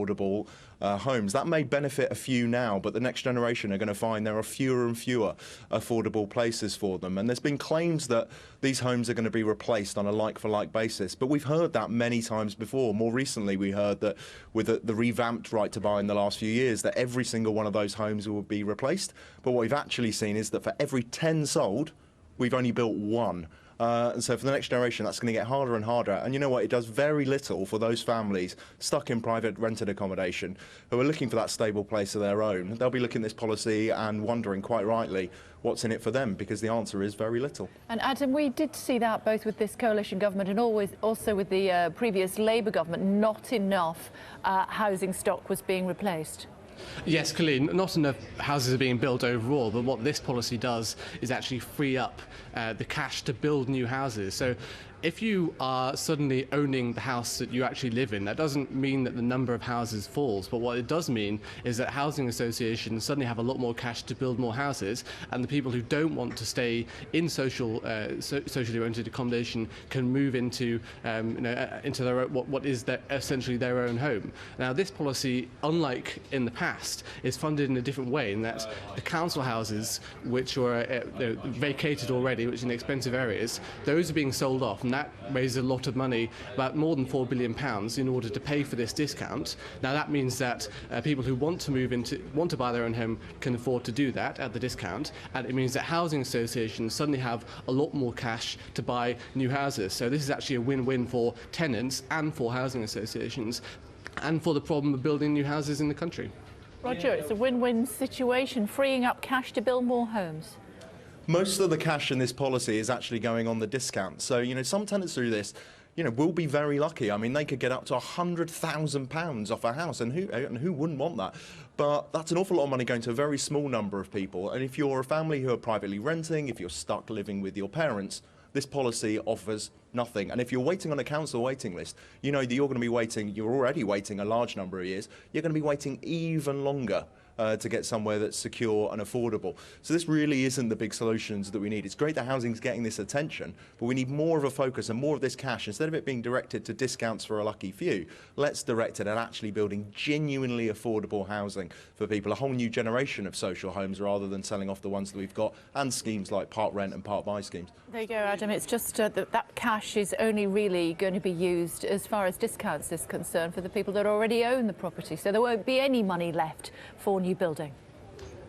affordable homes. That may benefit a few now, but the next generation are going to find there are fewer and fewer affordable places for them. And there's been claims that these homes are going to be replaced on a like-for-like basis, but we've heard that many times before. More recently, we heard that with the revamped right to buy in the last few years, that every single one of those homes will be replaced. But what we've actually seen is that for every 10 sold, we've only built one. And so for the next generation, that's going to get harder and harder. And you know what? It does very little for those families stuck in private rented accommodation who are looking for that stable place of their own. They'll be looking at this policy and wondering, quite rightly, what's in it for them, because the answer is very little. And Adam, we did see that both with this coalition government and also with the previous Labour government. Not enough housing stock was being replaced. Yes, clearly, not enough houses are being built overall, but what this policy does is actually free up the cash to build new houses. So if you are suddenly owning the house that you actually live in, that doesn't mean that the number of houses falls, but what it does mean is that housing associations suddenly have a lot more cash to build more houses, and the people who don't want to stay in socially rented accommodation can move into into their what is essentially their own home. Now, this policy, unlike in the past, is funded in a different way, in that the council houses, which were vacated already, which are in expensive areas, those are being sold off. And that raises a lot of money, about more than £4 billion, in order to pay for this discount. Now that means that people who want to buy their own home can afford to do that at the discount, and it means that housing associations suddenly have a lot more cash to buy new houses. So this is actually a win-win for tenants and for housing associations, and for the problem of building new houses in the country. Roger, it's a win-win situation, freeing up cash to build more homes. Most of the cash in this policy is actually going on the discount. So, some tenants through this, will be very lucky. I mean, they could get up to £100,000 off a house, and who wouldn't want that? But that's an awful lot of money going to a very small number of people. And if you're a family who are privately renting, if you're stuck living with your parents, this policy offers nothing. And if you're waiting on a council waiting list, you know that you're already waiting a large number of years. You're going to be waiting even longer to get somewhere that's secure and affordable. So this really isn't the big solutions that we need. It's great that housing's getting this attention, but we need more of a focus and more of this cash. Instead of it being directed to discounts for a lucky few, let's direct it at actually building genuinely affordable housing for people, a whole new generation of social homes, rather than selling off the ones that we've got, and schemes like part rent and part buy schemes. There you go, Adam. It's just that cash is only really going to be used, as far as discounts is concerned, for the people that already own the property. So there won't be any money left for new building.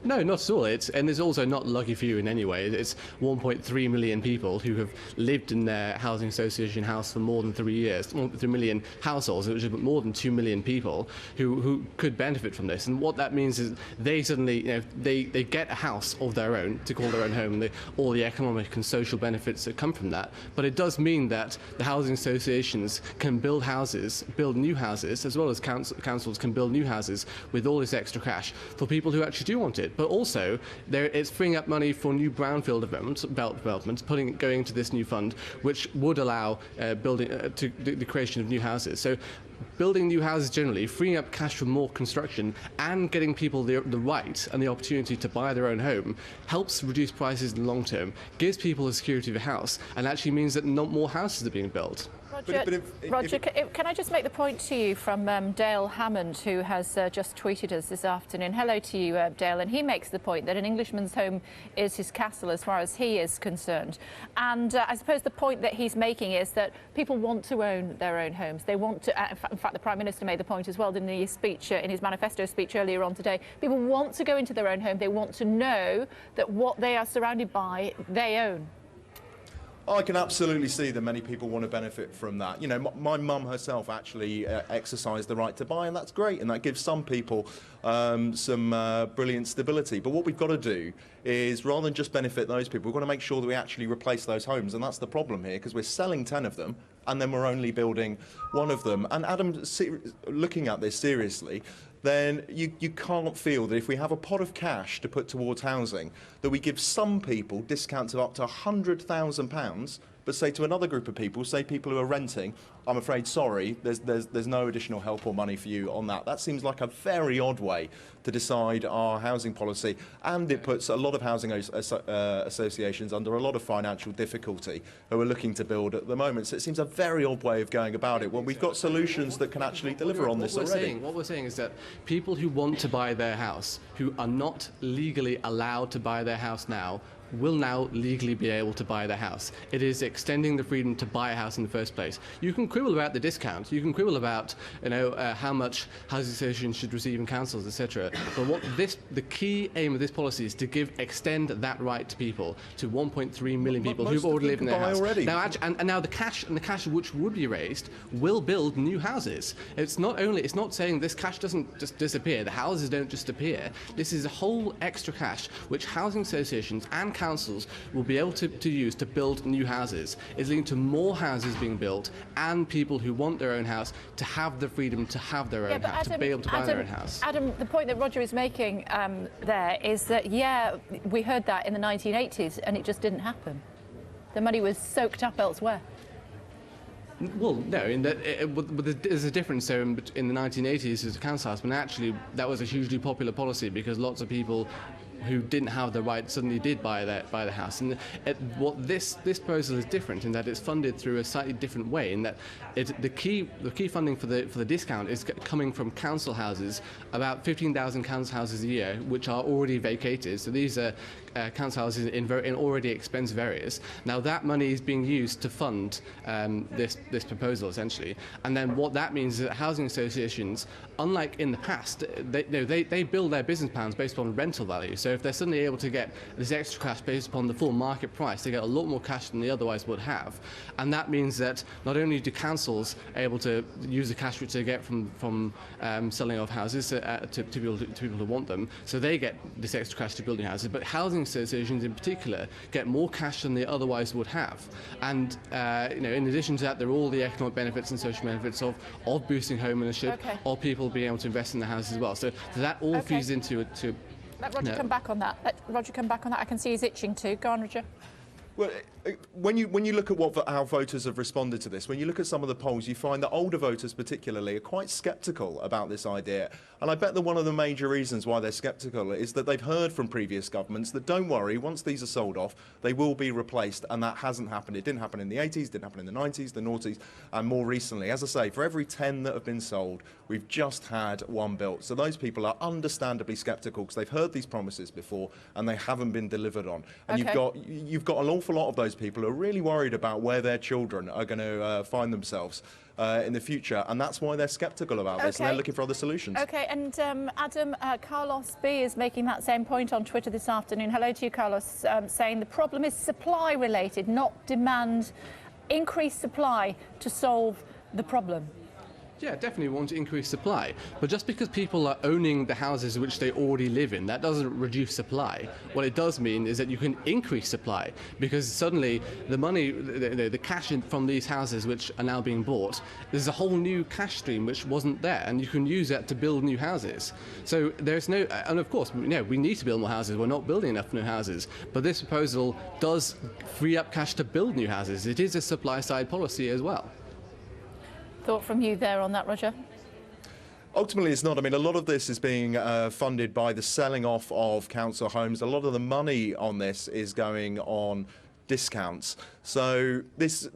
No, not at all. And it's also not lucky for you in any way. It's 1.3 million people who have lived in their housing association house for more than 3 years, 1.3 million households, which is more than 2 million people who could benefit from this. And what that means is they suddenly, they get a house of their own to call their own home, and all the economic and social benefits that come from that. But it does mean that the housing associations can build houses, build new houses, as well as councils can build new houses with all this extra cash for people who actually do want it. But also, it's freeing up money for new brownfield developments, going into this new fund, which would allow the creation of new houses. So, building new houses generally, freeing up cash for more construction, and getting people the right and the opportunity to buy their own home helps reduce prices in the long term, gives people the security of a house, and actually means that not more houses are being built. Roger, can I just make the point to you from Dale Hammond, who has just tweeted us this afternoon. Hello to you, Dale. And he makes the point that an Englishman's home is his castle as far as he is concerned. And I suppose the point that he's making is that people want to own their own homes. They want to, in fact, the Prime Minister made the point as well, didn't he, in his manifesto speech earlier on today. People want to go into their own home. They want to know that what they are surrounded by, they own. I can absolutely see that many people want to benefit from that. My mum herself actually exercised the right to buy, and that's great, and that gives some people some brilliant stability. But what we've got to do is, rather than just benefit those people, we've got to make sure that we actually replace those homes, and that's the problem here, because we're selling 10 of them, and then we're only building one of them. And Adam, looking at this seriously, then you can't feel that if we have a pot of cash to put towards housing, that we give some people discounts of up to £100,000, but say to another group of people, say people who are renting, I'm afraid, sorry, there's no additional help or money for you on that. That seems like a very odd way to decide our housing policy, and it puts a lot of housing associations under a lot of financial difficulty who are looking to build at the moment. So it seems a very odd way of going about it when we've got solutions that can actually deliver on this already. What we're saying is that people who want to buy their house, who are not legally allowed to buy their house now, will now legally be able to buy their house. It is extending the freedom to buy a house in the first place. You can quibble about the discount, you can quibble about how much housing associations should receive in councils, etc. But the key aim of this policy is to extend that right to people, to 1.3 million people who've already lived in their house. Now, and now the cash which would be raised will build new houses. It's not saying this cash doesn't just disappear. The houses don't just appear. This is a whole extra cash which housing associations and councils will be able to use to build new houses. It's leading to more houses being built and people who want their own house to have the freedom to have their own house, to be able to buy their own house. Adam, the point that Roger is making there is that, yeah, we heard that in the 1980s and it just didn't happen. The money was soaked up elsewhere. Well, no, in that there's a difference. So in the 1980s, as a council house, but actually that was a hugely popular policy because lots of people who didn't have the right suddenly did buy the house. And what this proposal is different in that it's funded through a slightly different way. In that the key funding for the discount is coming from council houses, about 15,000 council houses a year, which are already vacated. So these are council houses in already expensive areas. Now that money is being used to fund this proposal essentially. And then what that means is that housing associations, unlike in the past, they build their business plans based on rental value. So if they're suddenly able to get this extra cash based upon the full market price, they get a lot more cash than they otherwise would have. And that means that not only do councils able to use the cash which they get from selling off houses to people who want them, so they get this extra cash to building houses, but housing associations in particular get more cash than they otherwise would have. And in addition to that, there are all the economic benefits and social benefits of boosting home ownership, of people being able to invest in the house as well. So that all feeds into Let Roger come back on that. I can see he's itching too. Go on, Roger. Well, when you look at how voters have responded to this, when you look at some of the polls, you find that older voters particularly are quite sceptical about this idea. And I bet that one of the major reasons why they're sceptical is that they've heard from previous governments that don't worry, once these are sold off, they will be replaced. And that hasn't happened. It didn't happen in the 80s, didn't happen in the 90s, the noughties, and more recently. As I say, for every 10 that have been sold, we've just had one built. So those people are understandably sceptical because they've heard these promises before and they haven't been delivered on. And you've got an awful lot of those people who are really worried about where their children are going to find themselves in the future, and that's why they're sceptical about this and they're looking for other solutions. Okay, and Adam, Carlos B is making that same point on Twitter this afternoon. Hello to you, Carlos, saying the problem is supply related, not demand. Increase supply to solve the problem. Yeah, definitely want to increase supply. But just because people are owning the houses which they already live in, that doesn't reduce supply. What it does mean is that you can increase supply because suddenly the money, the cash from these houses which are now being bought, there's a whole new cash stream which wasn't there, and you can use that to build new houses. So there's no, and of course, we need to build more houses. We're not building enough new houses. But this proposal does free up cash to build new houses. It is a supply-side policy as well. Thought from you there on that, Roger? Ultimately, it's not. I mean, a lot of this is being funded by the selling off of council homes. A lot of the money on this is going on discounts. So this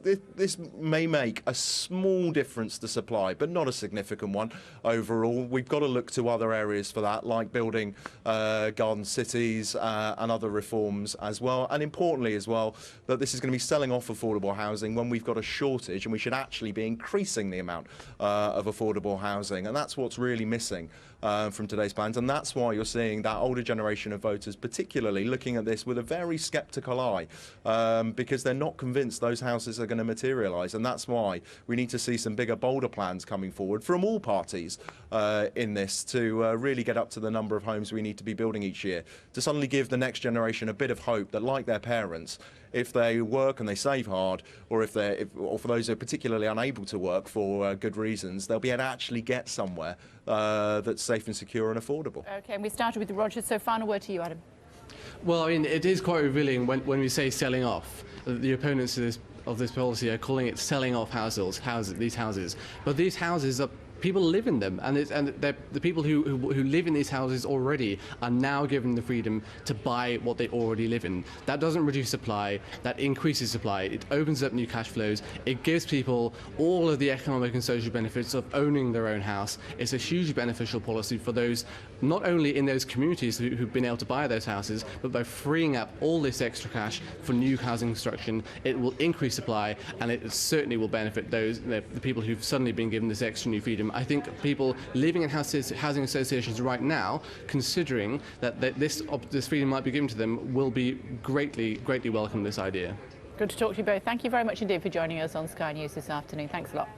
may make a small difference to supply, but not a significant one overall. We've got to look to other areas for that, like building garden cities and other reforms as well. And importantly as well, that this is going to be selling off affordable housing when we've got a shortage, and we should actually be increasing the amount of affordable housing. And that's what's really missing from today's plans. And that's why you're seeing that older generation of voters particularly looking at this with a very sceptical eye because they're not convinced those houses are going to materialise. And that's why we need to see some bigger, bolder plans coming forward from all parties in this to really get up to the number of homes we need to be building each year, to suddenly give the next generation a bit of hope that, like their parents, if they work and they save hard, or or for those who are particularly unable to work for good reasons, they'll be able to actually get somewhere that's safe and secure and affordable. Okay, and we started with Roger, so final word to you, Adam. Well, I mean, it is quite revealing when we say selling off. The opponents of this policy are calling it selling off these houses. But these houses are people live in them, and the people who live in these houses already are now given the freedom to buy what they already live in. That doesn't reduce supply, that increases supply. It opens up new cash flows. It gives people all of the economic and social benefits of owning their own house. It's a hugely beneficial policy for those, not only in those communities who've been able to buy those houses, but by freeing up all this extra cash for new housing construction, it will increase supply, and it certainly will benefit the people who've suddenly been given this extra new freedom. I think people living in housing associations right now, considering that this freedom might be given to them, will be greatly welcome this idea. Good to talk to you both. Thank you very much indeed for joining us on Sky News this afternoon. Thanks a lot.